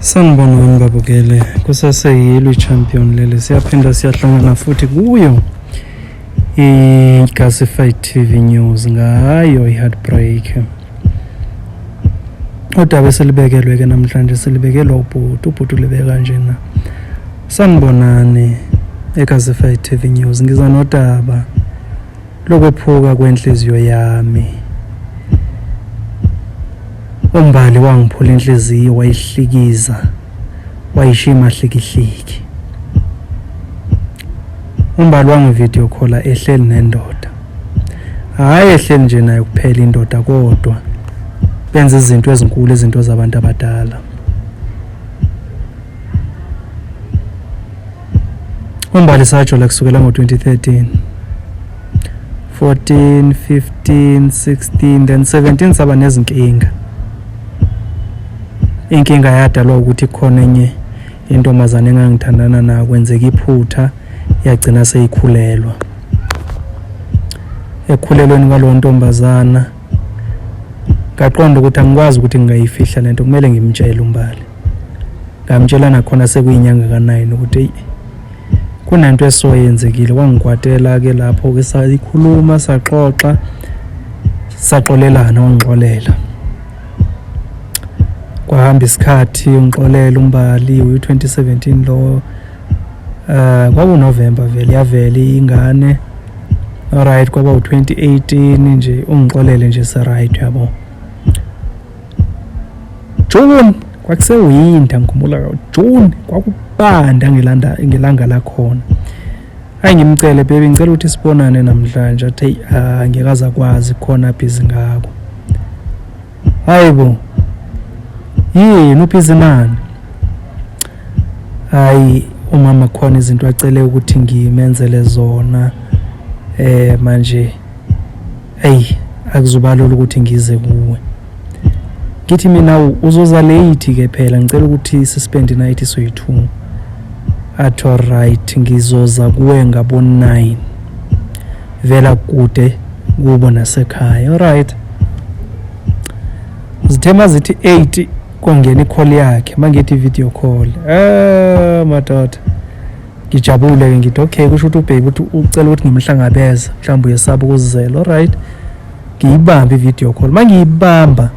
Sanibonani babukele kusaseyilo champion leli siyaphinda siyahlangana futhi kuyo iGasified TV News ngayo iHeartbreak. Udaba esilibekelwe ke namhlanje silibekelwa ubhuti libeka kanjena. Sanibonani eGasified TV News ngiza nodaba lokwephuka kwenhliziyo yami. Umbali wangiphula inhliziyo wayihlikiza wayishima hlikihliki. Umbali wangivideo call ehleli nendoda. Hayi ehleli nje nayo kuphela indoda kodwa benza izinto ezinkulu izinto zabantu abadala. Umbali sajola kusukela ngo2013 14 15 16 then 17 saba nezinkinga. Inkinga yadalwa ukuthi khona enye intombazane engangithandana nayo kwenzeka iphutha yagcina seyikhulelwa. Ekhulelweni kwalo ntombazana ngaqonda ukuthi angikwazi ukuthi ngingayifihla lento kumele ngimtshele umbali. Ngamtshela nakhona sekuyinyanga ka9 ukuthi kunento esoyenzekile wangikwatela ke lapho ke sayikhuluma saxoxa saxolelana wangixolela. Kwahamba isikhathi ungixolela umbali uyi2017 lo kwaku November vele yavela ingane. Alright kwaba u2018 nje ungixolele nje se right yabo. June kwakusewinter ngikhumbula June kwakubanda ngelanga la khona. Hayi ngimcele baby ngicela ukuthi sibonane namhlanje athi ngikaza kwazi khona busy ngako. Hayibo yini ubhizi nani? Hayi umama khona izinto acele ukuthi ngimenzele zona manje akuzubalula ukuthi ngize kuwe. Ngithi mina uzoza late ke phela ngicela ukuthi suspend night soyi2. Athi alright ngizoza kuwe ngabo 9 vela kude kubo nasekhaya. Alright zithema zithi 8 kwangena icall yakhe mangithi video call. Madoda ngijabule ke ngithi okay kusho ukuthi ubaby uthi ucela ukuthi ngimhlangabeze mhlawumbe uyesaba ukuzizela. Alright ngiyibamba ivideo call mangiyibamba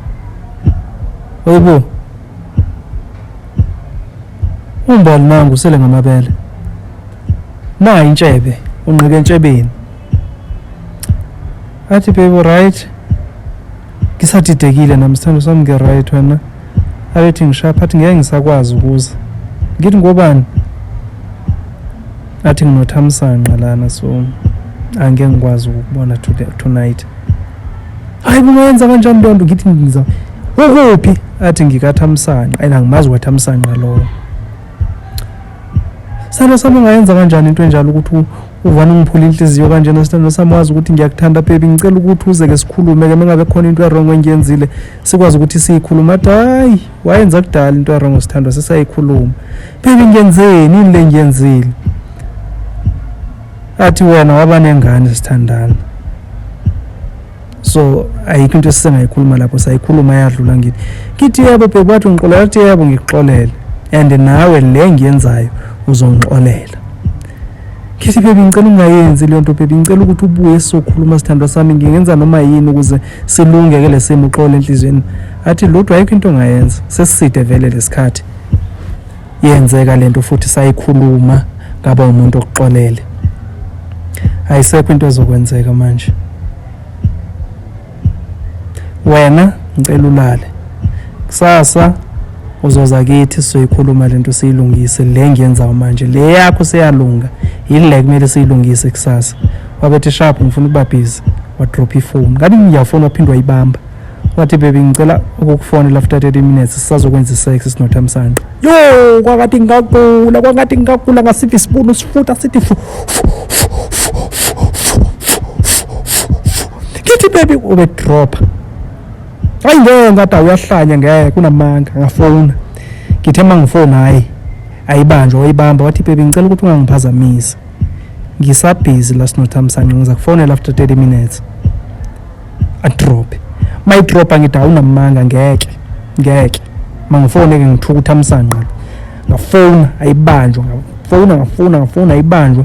oyibo umbali nangu sele ngamabele na intshebe unqike entshebeni. Athi baby right ngisadidekile namhlanje sami nge right wena abethi ngishapha athi ngeke ngisakwazi ukuza. Ngithi ngobani? Athi nginothamsanqa lana so angeke ngikwazi ukubona tonight. Hayi kungenza kanjani lonto? Ngithi ngiza ukuphi? Athi ngikathamsanqa ayina ngimazi wathamsanqa lo. Sana sami ngayenza kanjani into enjalo ukuthi uvana ngiphula inhliziyo kanje nesithando sami wazi ukuthi ngiyakuthanda baby ngicela ukuthi uze ke sikhulume ke mengabe khona into wrong engiyenzile sikwazi ukuthi siyikhuluma. Hayi wayenza kudala into wrong sithando sesayikhuluma. Baby ngiyenzeni ini le ngiyenzile? Athi wena waba nengane sithandana so ayikho into esisengayikhuluma lapho sayikhuluma yadlula ngithi. Ngithi yebo baby wathi ngixolela. Athi yebo ngixolele and nawe le ngiyenzayo uzongixolela. Ngithi baby ngicela ungayenzi le nto baby ngicela ukuthi ubuye sizokhuluma sithandwa sami ngingenza noma yini ukuze silunge ke lesimo uxole enhlizweni. Athi lutho ayikho into ongayenza sesiside vele lesikhathi yenzeka lento futhi sayikhuluma ngaba umuntu okuxolele. Ayisekho into ezokwenzeka manje. Wena ngicela ulale kusasa uzoza kithi sizoyikhuluma lento siyilungise le ngiyenzayo manje le yakho seyalunga yile kumele siyilungise kusasa. Wabethi sharp ngifuna ukuba busy wa drop ifone ngathi ngiyafona waphindwa ibamba. Wathi baby ngicela ukukufonela after 30 minutes sisazokwenza isex sinothamsanqa. Yo kwakathi ngakula ngasithi isipunu sifuta sithi ngithi baby ube drop. Hayi ngeke ngathi uyahlanya ngeke kunamanga ngafona. Ngithe mangifona hayi ayibanjwa wayibamba. Wathi baby ngicela ukuthi ungangiphazamisi ngisabhizi la sinothamsanqa ngiza kufonela after 30 minutes. A drop my drop angithi awunamanga ngeke mangifone-ke ngithuka uThamsanqa ngafona ayibanjwa ngafona ayibanjwa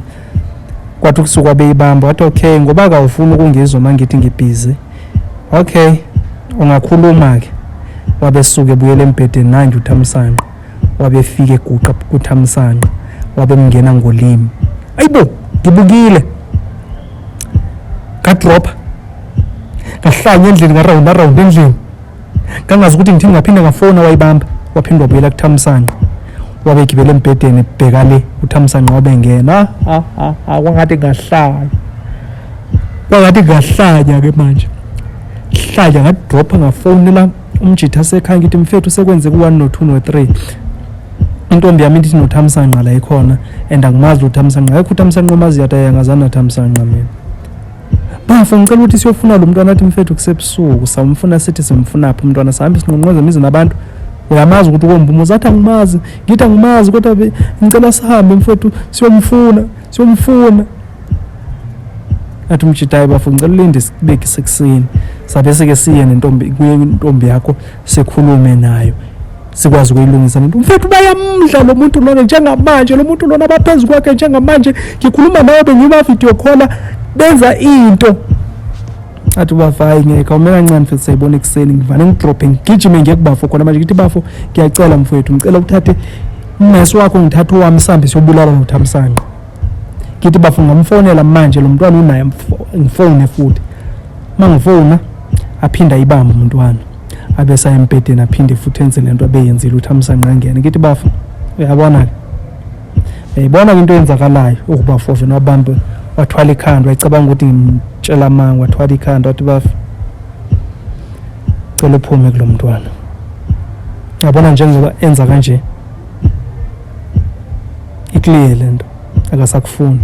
kwathi kusuka beyibamba wathi okay ngoba akawufuni ukungizwa mangithi ngibhizi okay ungakhuluma-ke wabesuke ebuyela embhedeni nanje uThamsanqa wabefika eguqa kuThamsanqa wabemngena ngolimi ayibo ngibukile kadropha ngahlanya endlini ngarawunda endlini kangazi ukuthi ngithi ngaphinda ngafona wayibamba waphindwa wabuyela kuThamsanqa wabegibela embhedeni ebheka le uThamsanqa wabengena kwangathi ngahlanya-ke manje hlanya ngadropha ngafonela umjitha sekhaya ngithi mfethu sekwenze ku-1 no-2 no-3 intombi yami ithi noThamsanqa la ikhona and angimazi uThamsanqa akekho uThamsanqa omazi yata yangazana naThamsanqa mina bafo ngicela ukuthi siyofuna lo mntwana athi mfethu kusebusuku samfuna sithi simfunaphi umntwana sihambe sinqonqoza imizi nabantu uyamazi ukuthi ukombumuza athi angimazi ngithi angimazi kodwa ngicela sihambe mfethu siyomfuna athi umjitayi bafo ngicela ulinde sibeke sekuseni sabese-ke siye nentombi yakho sekhulume nayo sikwazi ukuyilungisa lento mfethu bayamdla lo muntu lona njengamanje lo muntu lona abaphezu kwakhe njengamanje ngikhuluma nawe bengiba video call benza into athi bafayi ngeke awume kancane mfethu sayibona ekuseni ngivane ngidrophe ngigijime ngiyekubafo khona manje ngithi bafo ngiyacela mfethu ngicela ukuthathe umesi wakho ngithathe owami sihambe siyobulala noThamsanqa ngithi bafo ngamfonela manje lo mntwana unaye ngifone futhi mangifona aphinda ayibamba umntwana abesa embhedeni aphinde futhi enze lento abeyenzile uThamsanqa ngene ngithi bafo uyabona-ke uyayibona into eyenzakalayo ukubafo vena wabambe wathwala ikhanda wayicabanga ukuthi ngimtshela amanga wathwala ikhanda wathi bafo cela uphume kulo mntwana yabona njengoba enza kanje iclear lento akasakufuni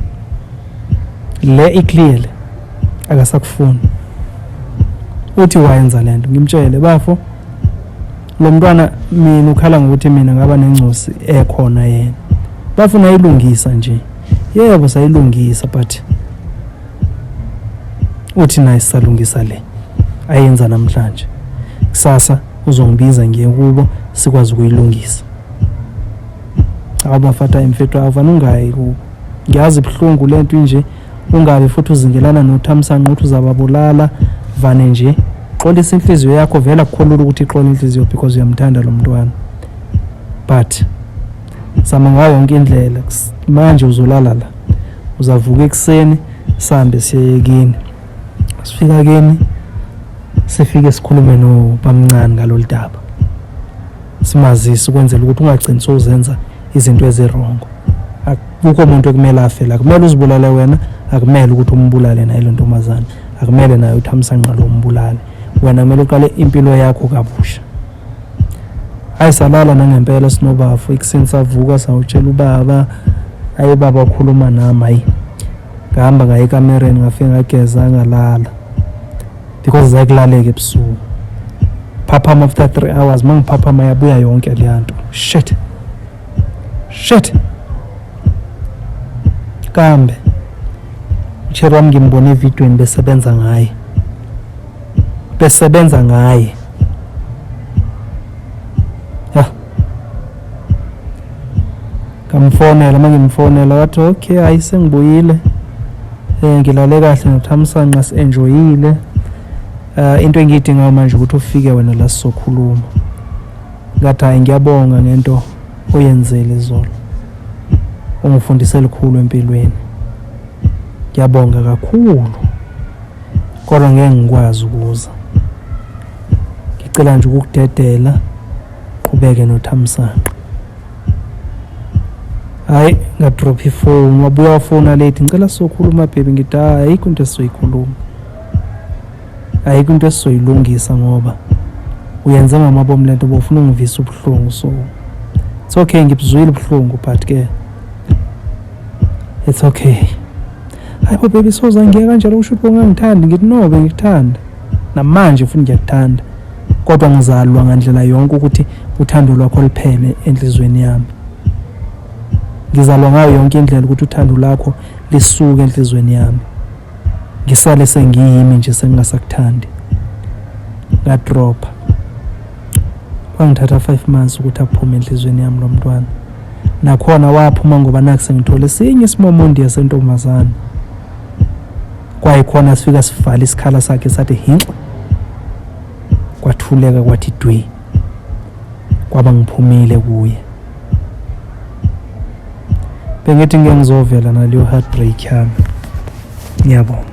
le iclear akasakufuni uthi wayenza lento ngimtshele bafo lo mntwana mina ukhala ngokuthi mina ngaba nengcosi ekhona yena bafuna ayilungisa nje yebo sayilungisa but uthi naye sisalungisa le ayenza namhlanje kusasa uzongibiza ngiye kubo sikwazi ukuyilungisa abafata imfethu avana ungayi kubo ngiyazi ibhlungu lento nje ungabe futhi uzingelana noThamsanqa uthi uzababulala vane nje xolisa inhliziyo yakho vela kukholula ukuthi ixola inhliziyo because uyamthanda lo mntwana but zama ngayo yonke indlela manje uzolala la uzavuka ekuseni sihambe siyekini sifika kini sifike sikhulume nobamncane ngalolu daba simazise ukwenzela ukuthi ungagcini sozenza izinto ezirongo akukho umuntu ekumele afela kumele uzibulale wena akumele ukuthi umbulale naye lo ntombazana akumele naye uThamsanqa lo umbulale wena kumele uqale impilo yakho kabusha ayisalala nangempela sinobafo ekuseni savuka sawutshela ubaba ayi baba wakhuluma nami ayi ngahamba ngaye ekamereni ngafika ngageza ngalala because zakulaleke ebusuku phaphama after 3 hours mangiphaphama yabuya yonke le nto shit kambe uChero wami ngimbone evidweni besebenza ngaye kamfonela mangimfonela wathi okay ayisengibuyile ngilale kahle noThamsanqa si-enjoyile into engiyidingayo manje ukuthi ufike wena la sizokhuluma ngathi hayi ngiyabonga ngento oyenzele izolo ungifundise likhulu empilweni ngiyabonga kakhulu kodwa ngeke ngikwazi ukuza ngicela nje ukukudedela qhubeke noThamsanqa hayi ngadrop ifone wabuya wafona late ngicela sizokhuluma baby ngithi ayikho into esizoyikhuluma ayikho into esizoyilungisa ngoba uyenze ngamabomu lento bofuna ungivisa ubuhlungu so it's okay ngibuzwile ubuhlungu but ke it's okay hayi baby soza ngiya kanjalo usho ukuthi ungangithandi ngithi no bengikuthanda namanje futhi ngiyakuthanda kodwa ngizalwa ngandlela yonke ukuthi uthando lwakho liphele enhlizweni yami ngizalwa ngayo yonke indlela ukuthi uthando lakho lisuke enhlizweni yami ngisale sengiyimi nje sengingasakuthandi ngadropa kwangithatha 5 months ukuthi aphume enhlizweni yami lo mntwana. Nakhona waphuma ngoba naku sengithole esinye isimomondi sentombazana. Kwayikhona sifika sivala isikhala sakhe sathi hinxa. Kwathuleka kwathi dwi. Kwaba ngiphumile kuye. Bengithi ngeke ngizovela naleyo heartbreak yami. Ngiyabonga.